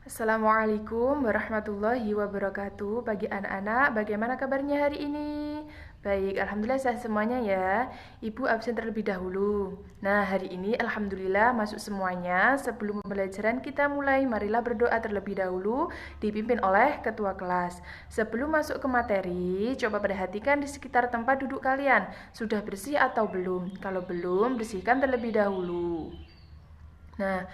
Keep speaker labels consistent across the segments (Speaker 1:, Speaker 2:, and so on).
Speaker 1: Assalamualaikum warahmatullahi wabarakatuh. Bagi anak-anak, bagaimana kabarnya hari ini? Baik, alhamdulillah sehat semuanya ya. Ibu absen terlebih dahulu. Nah, hari ini alhamdulillah masuk semuanya. Sebelum pembelajaran kita mulai, marilah berdoa terlebih dahulu dipimpin oleh ketua kelas. Sebelum masuk ke materi, coba perhatikan di sekitar tempat duduk kalian. Sudah bersih atau belum? Kalau belum, bersihkan terlebih dahulu. Nah,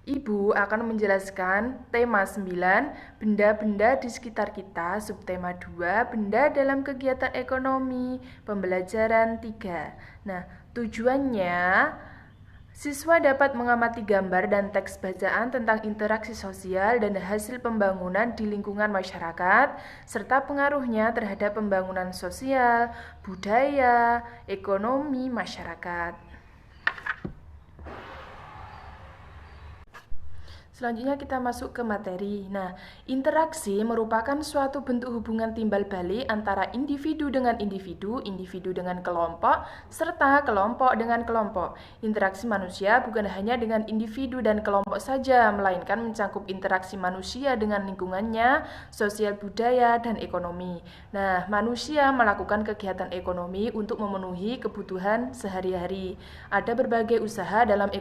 Speaker 1: Ibu akan menjelaskan tema 9, benda-benda di sekitar kita, subtema 2, benda dalam kegiatan ekonomi, pembelajaran 3. Nah, tujuannya siswa dapat mengamati gambar dan teks bacaan tentang interaksi sosial dan hasil pembangunan di lingkungan masyarakat, serta pengaruhnya terhadap pembangunan sosial, budaya, ekonomi masyarakat. Selanjutnya kita masuk ke materi. Nah, interaksi merupakan suatu bentuk hubungan timbal balik antara individu dengan individu, individu dengan kelompok, serta kelompok dengan kelompok. Interaksi manusia bukan hanya dengan individu dan kelompok saja, melainkan mencakup interaksi manusia dengan lingkungannya, sosial budaya, dan ekonomi. Nah, manusia melakukan kegiatan ekonomi untuk memenuhi kebutuhan sehari-hari. Ada berbagai usaha dalam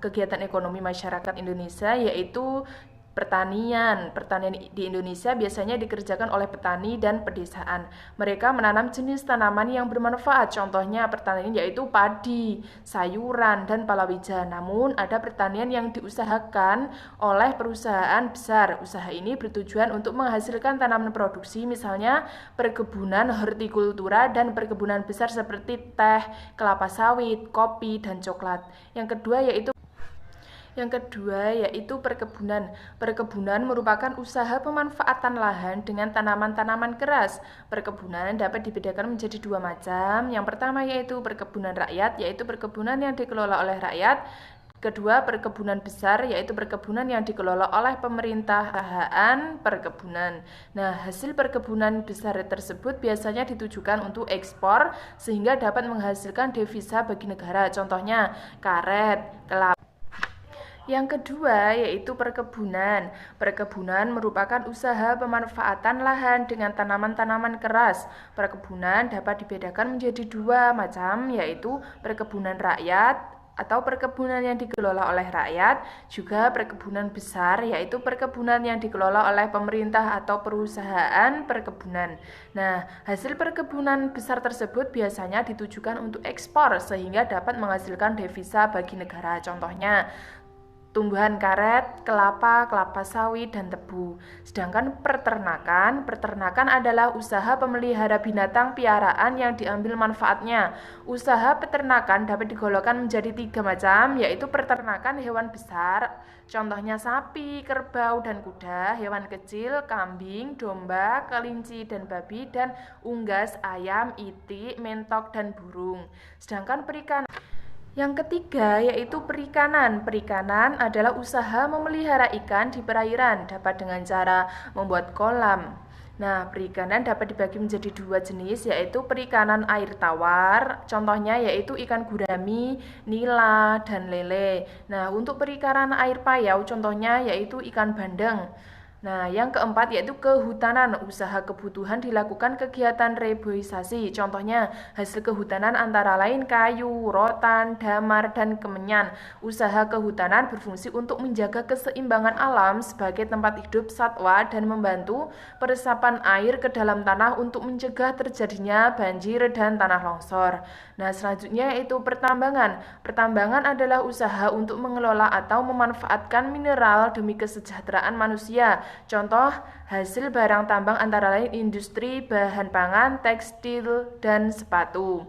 Speaker 1: kegiatan ekonomi masyarakat Indonesia, yaitu pertanian. Pertanian di Indonesia biasanya dikerjakan oleh petani dan pedesaan. Mereka menanam jenis tanaman yang bermanfaat. Contohnya pertanian yaitu padi, sayuran, dan palawija. Namun ada pertanian yang diusahakan oleh perusahaan besar. Usaha ini bertujuan untuk menghasilkan tanaman produksi, misalnya perkebunan hortikultura dan perkebunan besar seperti teh, kelapa sawit, kopi, dan coklat. Yang kedua yaitu perkebunan. Perkebunan merupakan usaha pemanfaatan lahan dengan tanaman-tanaman keras. Perkebunan dapat dibedakan menjadi dua macam. Yang pertama yaitu perkebunan rakyat, yaitu perkebunan yang dikelola oleh rakyat. Kedua, perkebunan besar, yaitu perkebunan yang dikelola oleh pemerintahan perkebunan. Nah, hasil perkebunan besar tersebut biasanya ditujukan untuk ekspor sehingga dapat menghasilkan devisa bagi negara. Contohnya, karet, kelapa. Yang kedua yaitu perkebunan. Perkebunan merupakan usaha pemanfaatan lahan dengan tanaman-tanaman keras. Perkebunan dapat dibedakan menjadi dua macam, yaitu perkebunan rakyat atau perkebunan yang dikelola oleh rakyat, juga perkebunan besar, yaitu perkebunan yang dikelola oleh pemerintah atau perusahaan perkebunan. Nah, hasil perkebunan besar tersebut biasanya ditujukan untuk ekspor sehingga dapat menghasilkan devisa bagi negara. Contohnya, tumbuhan karet, kelapa, kelapa sawit, dan tebu. Sedangkan peternakan adalah usaha pemelihara binatang piaraan yang diambil manfaatnya. Usaha peternakan dapat digolongkan menjadi tiga macam, yaitu peternakan hewan besar, contohnya sapi, kerbau, dan kuda, hewan kecil, kambing, domba, kelinci, dan babi, dan unggas, ayam, itik, mentok, dan burung. Sedangkan perikanan yang ketiga yaitu perikanan. Perikanan adalah usaha memelihara ikan di perairan, dapat dengan cara membuat kolam. Nah, perikanan dapat dibagi menjadi dua jenis, yaitu perikanan air tawar, contohnya yaitu ikan gurami, nila, dan lele. Nah, untuk perikanan air payau, contohnya yaitu ikan bandeng. Nah, yang keempat yaitu kehutanan. Usaha kebutuhan dilakukan kegiatan reboisasi. Contohnya, hasil kehutanan antara lain kayu, rotan, damar, dan kemenyan. Usaha kehutanan berfungsi untuk menjaga keseimbangan alam sebagai tempat hidup satwa dan membantu peresapan air ke dalam tanah untuk mencegah terjadinya banjir dan tanah longsor. Nah, selanjutnya yaitu pertambangan. Pertambangan adalah usaha untuk mengelola atau memanfaatkan mineral demi kesejahteraan manusia. Contoh hasil barang tambang antara lain industri bahan pangan, tekstil, dan sepatu.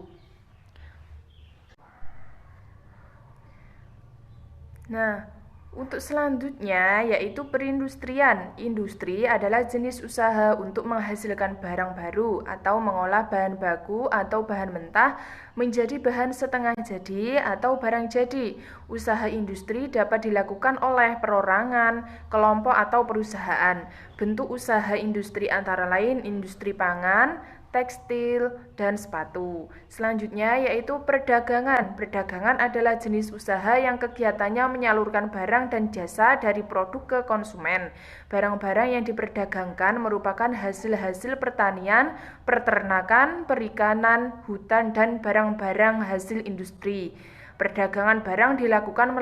Speaker 1: Nah, untuk selanjutnya yaitu perindustrian. Industri adalah jenis usaha untuk menghasilkan barang baru atau mengolah bahan baku atau bahan mentah menjadi bahan setengah jadi atau barang jadi. Usaha industri dapat dilakukan oleh perorangan, kelompok atau perusahaan. Bentuk usaha industri antara lain industri pangan, tekstil, dan sepatu. Selanjutnya yaitu perdagangan. Perdagangan adalah jenis usaha yang kegiatannya menyalurkan barang dan jasa dari produk ke konsumen. Barang-barang yang diperdagangkan merupakan hasil-hasil pertanian, peternakan, perikanan, hutan, dan barang-barang hasil industri. Perdagangan barang dilakukan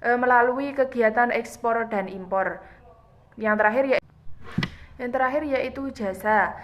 Speaker 1: melalui kegiatan ekspor dan impor. Yang terakhir yaitu jasa.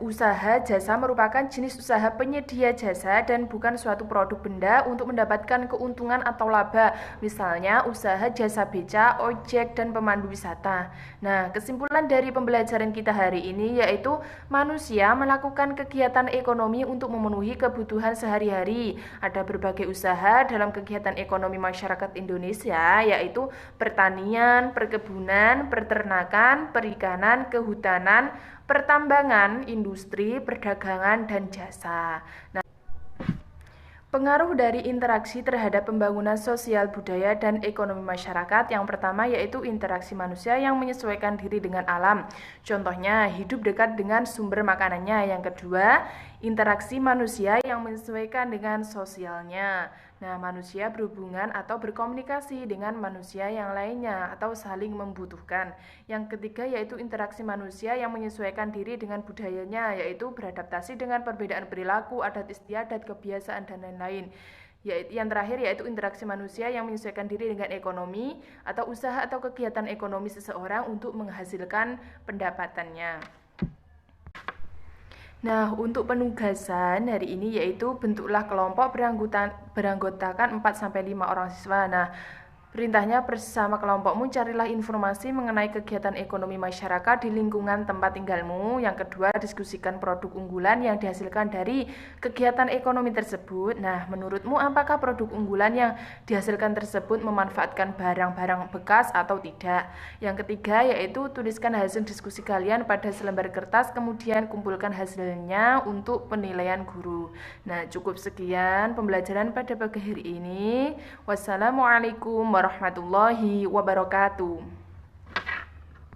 Speaker 1: Usaha jasa merupakan jenis usaha penyedia jasa dan bukan suatu produk benda untuk mendapatkan keuntungan atau laba. Misalnya usaha jasa beca, ojek, dan pemandu wisata. Nah, kesimpulan dari pembelajaran kita hari ini yaitu manusia melakukan kegiatan ekonomi untuk memenuhi kebutuhan sehari-hari. Ada berbagai usaha dalam kegiatan ekonomi masyarakat Indonesia yaitu pertanian, perkebunan, peternakan, perikanan, kehutanan, pertambangan, industri, perdagangan, dan jasa. Nah, pengaruh dari interaksi terhadap pembangunan sosial budaya dan ekonomi masyarakat yang pertama yaitu interaksi manusia yang menyesuaikan diri dengan alam. Contohnya, hidup dekat dengan sumber makanannya. Yang kedua, interaksi manusia yang menyesuaikan dengan sosialnya. Nah, manusia berhubungan atau berkomunikasi dengan manusia yang lainnya atau saling membutuhkan. Yang ketiga yaitu interaksi manusia yang menyesuaikan diri dengan budayanya, yaitu beradaptasi dengan perbedaan perilaku, adat istiadat, kebiasaan, dan lain-lain. Yang terakhir yaitu interaksi manusia yang menyesuaikan diri dengan ekonomi atau usaha atau kegiatan ekonomi seseorang untuk menghasilkan pendapatannya. Nah, untuk penugasan hari ini yaitu bentuklah kelompok beranggotakan 4-5 orang siswa. Nah, perintahnya bersama kelompokmu carilah informasi mengenai kegiatan ekonomi masyarakat di lingkungan tempat tinggalmu. Yang kedua, diskusikan produk unggulan yang dihasilkan dari kegiatan ekonomi tersebut. Nah, menurutmu apakah produk unggulan yang dihasilkan tersebut memanfaatkan barang-barang bekas atau tidak? Yang ketiga, yaitu tuliskan hasil diskusi kalian pada selembar kertas, kemudian kumpulkan hasilnya untuk penilaian guru. Nah, cukup sekian pembelajaran pada pagi hari ini. Wassalamualaikum warahmatullahi wabarakatuh.